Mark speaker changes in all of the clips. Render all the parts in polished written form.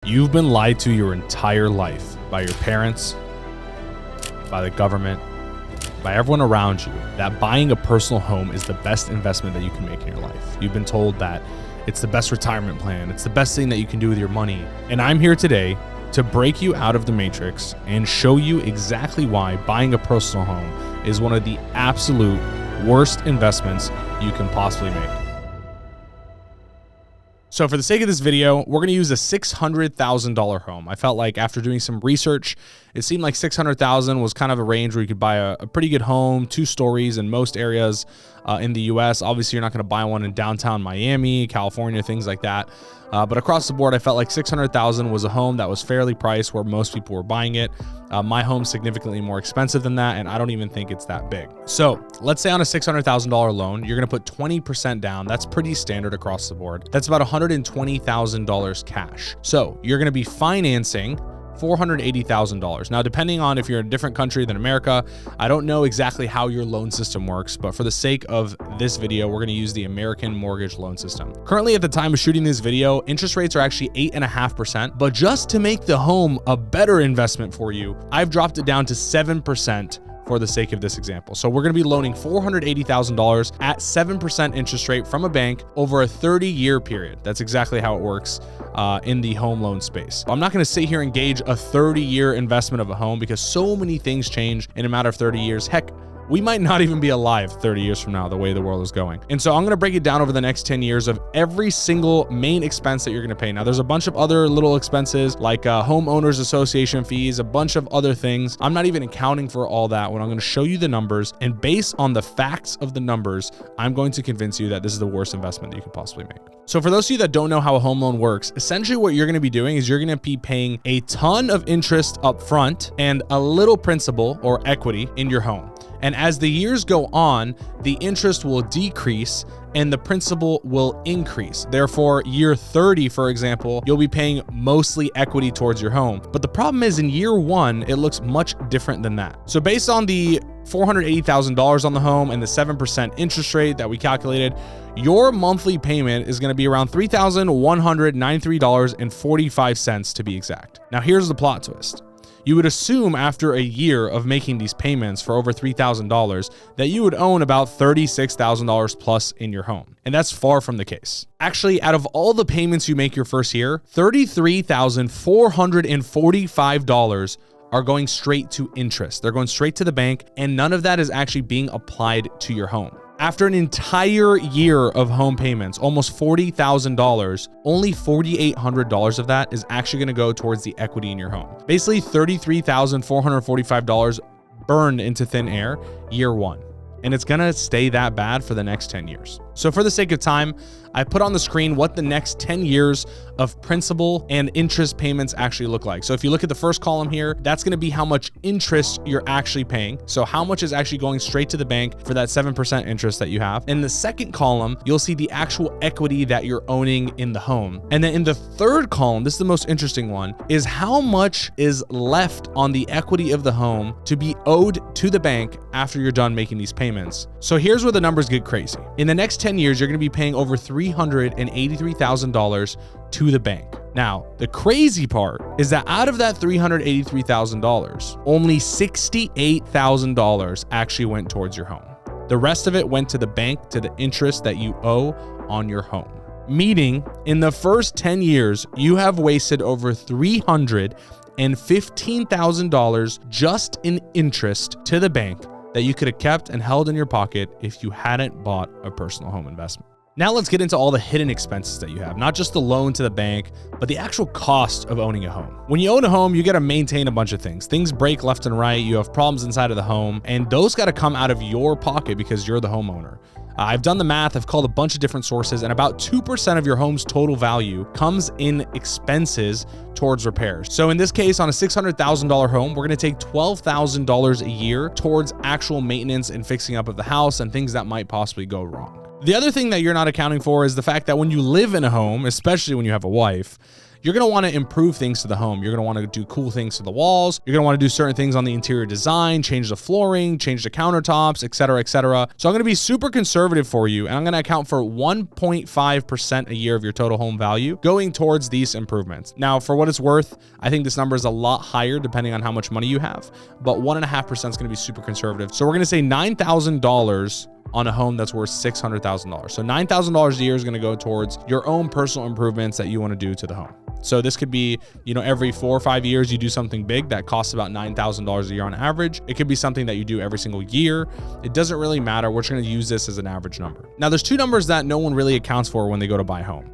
Speaker 1: You've been lied to your entire life by your parents, by the government, by everyone around you, that buying a personal home is the best investment that you can make in your life. You've been told that it's the best retirement plan, it's the best thing that you can do with your money. And I'm here today to break you out of the matrix and show you exactly why buying a personal home is one of the absolute worst investments you can possibly make. So for the sake of this video, we're going to use a $600,000 home. I felt like after doing some research, it seemed like $600,000 was kind of a range where you could buy a pretty good home, 2 stories in most areas in the US. Obviously, you're not going to buy one in downtown Miami, California, things like that. But across the board, I felt like $600,000 was a home that was fairly priced where most people were buying it. My home's significantly more expensive than that, and I don't even think it's that big. So let's say on a $600,000 loan, you're going to put 20% down. That's pretty standard across the board. That's about $120,000 cash. So you're going to be financing $480,000. Now, depending on if you're in a different country than America, I don't know exactly how your loan system works, but for the sake of this video, we're going to use the American mortgage loan system. Currently, at the time of shooting this video, interest rates are actually 8.5%, but just to make the home a better investment for you, I've dropped it down to 7% for the sake of this example. So we're going to be loaning $480,000 at 7% interest rate from a bank over a 30-year period. That's exactly how it works in the home loan space. I'm not going to sit here and gauge a 30-year investment of a home because so many things change in a matter of 30 years. Heck, we might not even be alive 30 years from now, the way the world is going. And so I'm going to break it down over the next 10 years of every single main expense that you're going to pay. Now, there's a bunch of other little expenses like homeowners association fees, a bunch of other things. I'm not even accounting for all that when I'm going to show you the numbers. And based on the facts of the numbers, I'm going to convince you that this is the worst investment that you could possibly make. So for those of you that don't know how a home loan works, essentially what you're going to be doing is you're going to be paying a ton of interest up front and a little principal or equity in your home. And as the years go on, the interest will decrease and the principal will increase. Therefore, year 30, for example, you'll be paying mostly equity towards your home. But the problem is in year 1, it looks much different than that. So based on the $480,000 on the home and the 7% interest rate that we calculated, your monthly payment is going to be around $3,193.45 to be exact. Now, here's the plot twist. You would assume after a year of making these payments for over $3,000 that you would own about $36,000 plus in your home. And that's far from the case. Actually, out of all the payments you make your first year, $33,445 are going straight to interest. They're going straight to the bank, and none of that is actually being applied to your home. After an entire year of home payments, almost $40,000, only $4,800 of that is actually going to go towards the equity in your home. Basically, $33,445 burned into thin air year 1. And it's going to stay that bad for the next 10 years. So for the sake of time, I put on the screen what the next 10 years of principal and interest payments actually look like. So if you look at the first column here, that's going to be how much interest you're actually paying. So how much is actually going straight to the bank for that 7% interest that you have. In the second column, you'll see the actual equity that you're owning in the home. And then in the third column, this is the most interesting one, is how much is left on the equity of the home to be owed to the bank after you're done making these payments. So here's where the numbers get crazy. In the next 10 years, you're going to be paying over $383,000 to the bank. Now, the crazy part is that out of that $383,000, only $68,000 actually went towards your home. The rest of it went to the bank, to the interest that you owe on your home. Meaning, in the first 10 years, you have wasted over $315,000 just in interest to the bank that you could have kept and held in your pocket if you hadn't bought a personal home investment. Now let's get into all the hidden expenses that you have, not just the loan to the bank, but the actual cost of owning a home. When you own a home, you got to maintain a bunch of things. Things break left and right. You have problems inside of the home, and those got to come out of your pocket because you're the homeowner. I've done the math, I've called a bunch of different sources, and about 2% of your home's total value comes in expenses towards repairs. So in this case, on a $600,000 home, we're going to take $12,000 a year towards actual maintenance and fixing up of the house and things that might possibly go wrong. The other thing that you're not accounting for is the fact that when you live in a home, especially when you have a wife, you're going to want to improve things to the home. You're going to want to do cool things to the walls. You're going to want to do certain things on the interior design, change the flooring, change the countertops, etc., etc. So I'm going to be super conservative for you, and I'm going to account for 1.5% a year of your total home value going towards these improvements. Now, for what it's worth, I think this number is a lot higher depending on how much money you have, but 1.5% is going to be super conservative. So we're going to say $9,000 on a home that's worth $600,000. So $9,000 a year is going to go towards your own personal improvements that you want to do to the home. So this could be, every 4 or 5 years you do something big that costs about $9,000 a year on average. It could be something that you do every single year. It doesn't really matter. We're just going to use this as an average number. Now, there's two numbers that no one really accounts for when they go to buy a home.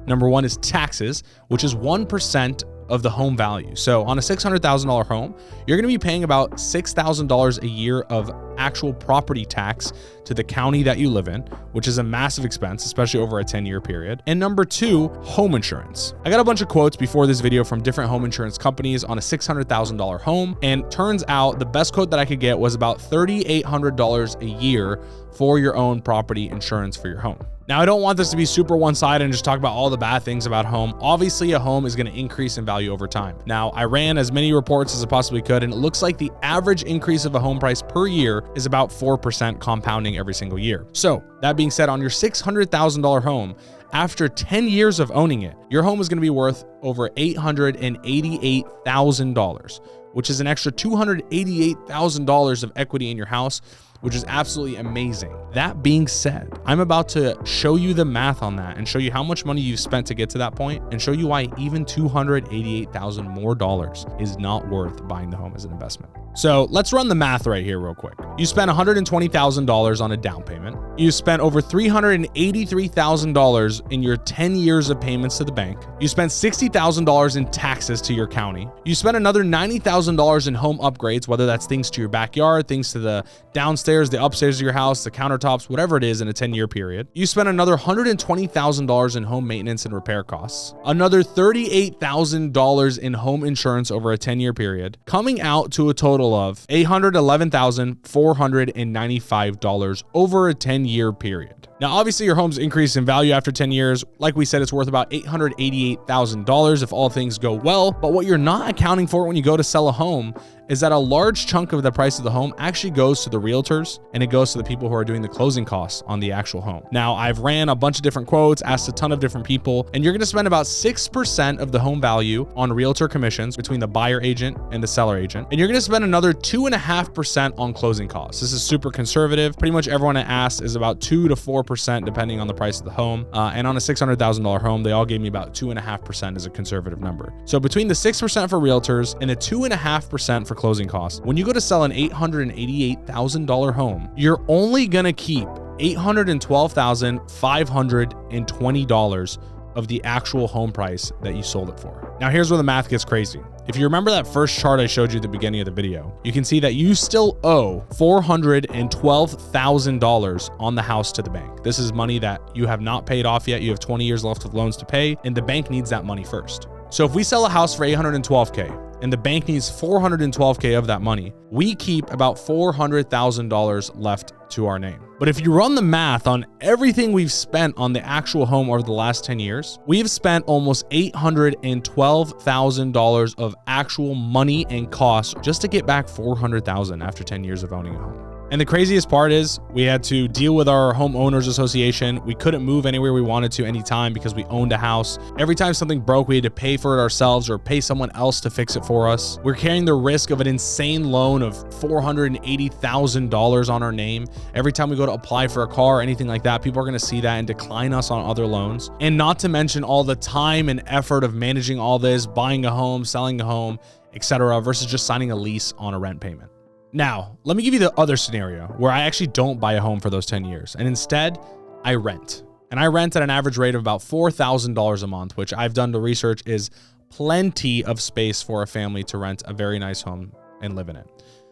Speaker 1: Number one is taxes, which is 1% of the home value. So on a $600,000 home, you're going to be paying about $6,000 a year of actual property tax to the county that you live in, which is a massive expense, especially over a 10-year period. And number two, home insurance. I got a bunch of quotes before this video from different home insurance companies on a $600,000 home, and turns out the best quote that I could get was about $3,800 a year for your own property insurance for your home. Now, I don't want this to be super one-sided and just talk about all the bad things about home. Obviously, a home is going to increase in value over time. Now, I ran as many reports as I possibly could, and it looks like the average increase of a home price per year is about 4% compounding every single year. So that being said, on your $600,000 home, after 10 years of owning it, your home is going to be worth over $888,000, which is an extra $288,000 of equity in your house, which is absolutely amazing. That being said, I'm about to show you the math on that and show you how much money you've spent to get to that point, and show you why even $288,000 more dollars is not worth buying the home as an investment. So let's run the math right here real quick. You spent $120,000 on a down payment. You spent over $383,000 in your 10 years of payments to the bank. You spent $60,000 in taxes to your county. You spent another $90,000 in home upgrades, whether that's things to your backyard, things to the downstairs, the upstairs of your house, the countertops, whatever it is in a 10-year period. You spent another $120,000 in home maintenance and repair costs, another $38,000 in home insurance over a 10-year period, coming out to a total of $811,495 over a 10-year period. Now, obviously, your home's increased in value after 10 years. Like we said, it's worth about $888,000 if all things go well. But what you're not accounting for when you go to sell a home is that a large chunk of the price of the home actually goes to the realtors, and it goes to the people who are doing the closing costs on the actual home. Now, I've ran a bunch of different quotes, asked a ton of different people, and you're going to spend about 6% of the home value on realtor commissions between the buyer agent and the seller agent. And you're going to spend another 2.5% on closing costs. This is super conservative. Pretty much everyone I asked is about 2 to 4% depending on the price of the home. And on a $600,000 home, they all gave me about 2.5% as a conservative number. So between the 6% for realtors and the 2.5% for closing costs, when you go to sell an $888,000 home, you're only going to keep $812,520 of the actual home price that you sold it for. Now, here's where the math gets crazy. If you remember that first chart I showed you at the beginning of the video, you can see that you still owe $412,000 on the house to the bank. This is money that you have not paid off yet. You have 20 years left of loans to pay, and the bank needs that money first. So if we sell a house for $812K and the bank needs $412K of that money, we keep about $400,000 left to our name. But if you run the math on everything we've spent on the actual home over the last 10 years, we've spent almost $812,000 of actual money and costs just to get back $400,000 after 10 years of owning a home. And the craziest part is we had to deal with our homeowners association. We couldn't move anywhere we wanted to anytime because we owned a house. Every time something broke, we had to pay for it ourselves or pay someone else to fix it for us. We're carrying the risk of an insane loan of $480,000 on our name. Every time we go to apply for a car or anything like that, people are going to see that and decline us on other loans. And not to mention all the time and effort of managing all this, buying a home, selling a home, etc., versus just signing a lease on a rent payment. Now, let me give you the other scenario where I actually don't buy a home for those 10 years, and instead I rent. And I rent at an average rate of about $4,000 a month, which I've done the research is plenty of space for a family to rent a very nice home and live in it.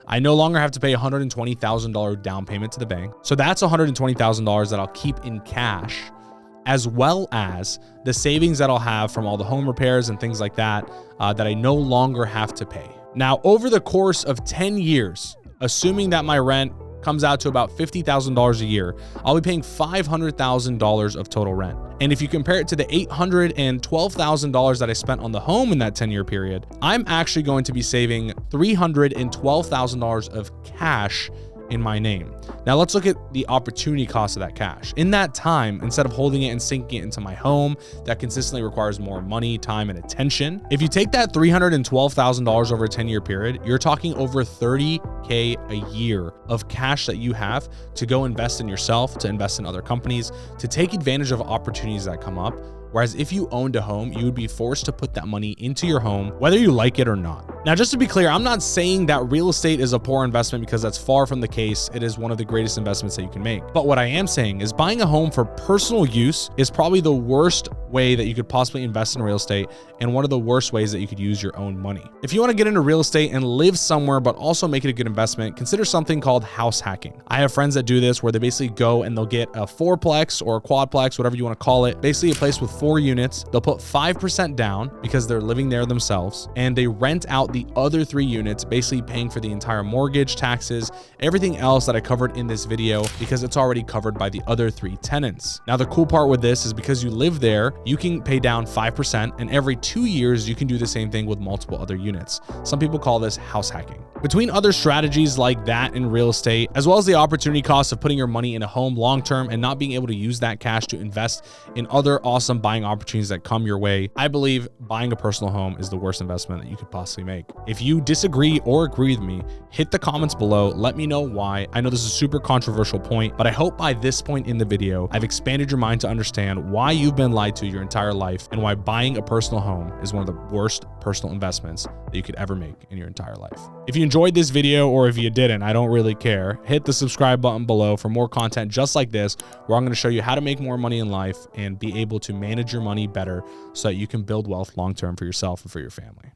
Speaker 1: I no longer have to pay $120,000 down payment to the bank. So that's $120,000 that I'll keep in cash, as well as the savings that I'll have from all the home repairs and things like that, that I no longer have to pay. Now, over the course of 10 years, assuming that my rent comes out to about $50,000 a year. I'll be paying $500,000 of total rent. And if you compare it to the $812,000 that I spent on the home in that 10-year period, I'm actually going to be saving $312,000 of cash in my name. Now let's look at the opportunity cost of that cash. In that time, instead of holding it and sinking it into my home, that consistently requires more money, time, and attention. If you take that $312,000 over a 10-year period, you're talking over $30K a year of cash that you have to go invest in yourself, to invest in other companies, to take advantage of opportunities that come up. Whereas if you owned a home, you would be forced to put that money into your home, whether you like it or not. Now, just to be clear, I'm not saying that real estate is a poor investment, because that's far from the case. It is one of the greatest investments that you can make. But what I am saying is buying a home for personal use is probably the worst way that you could possibly invest in real estate, and one of the worst ways that you could use your own money. If you want to get into real estate and live somewhere, but also make it a good investment, consider something called house hacking. I have friends that do this, where they basically go and they'll get a fourplex or a quadplex, whatever you want to call it, basically a place with 4 units. They'll put 5% down because they're living there themselves, and they rent out the other 3 units, basically paying for the entire mortgage, taxes, everything else that I covered in this video, because it's already covered by the other 3 tenants. Now, the cool part with this is because you live there, you can pay down 5%, and every 2 years you can do the same thing with multiple other units. Some people call this house hacking. Between other strategies like that in real estate, as well as the opportunity cost of putting your money in a home long-term and not being able to use that cash to invest in other awesome buying opportunities that come your way, I believe buying a personal home is the worst investment that you could possibly make. If you disagree or agree with me, hit the comments below. Let me know why. I know this is a super controversial point, but I hope by this point in the video, I've expanded your mind to understand why you've been lied to your entire life, and why buying a personal home is one of the worst personal investments that you could ever make in your entire life. If you enjoyed this video, or if you didn't, I don't really care, hit the subscribe button below for more content just like this, where I'm going to show you how to make more money in life and be able to manage your money better so that you can build wealth long-term for yourself and for your family.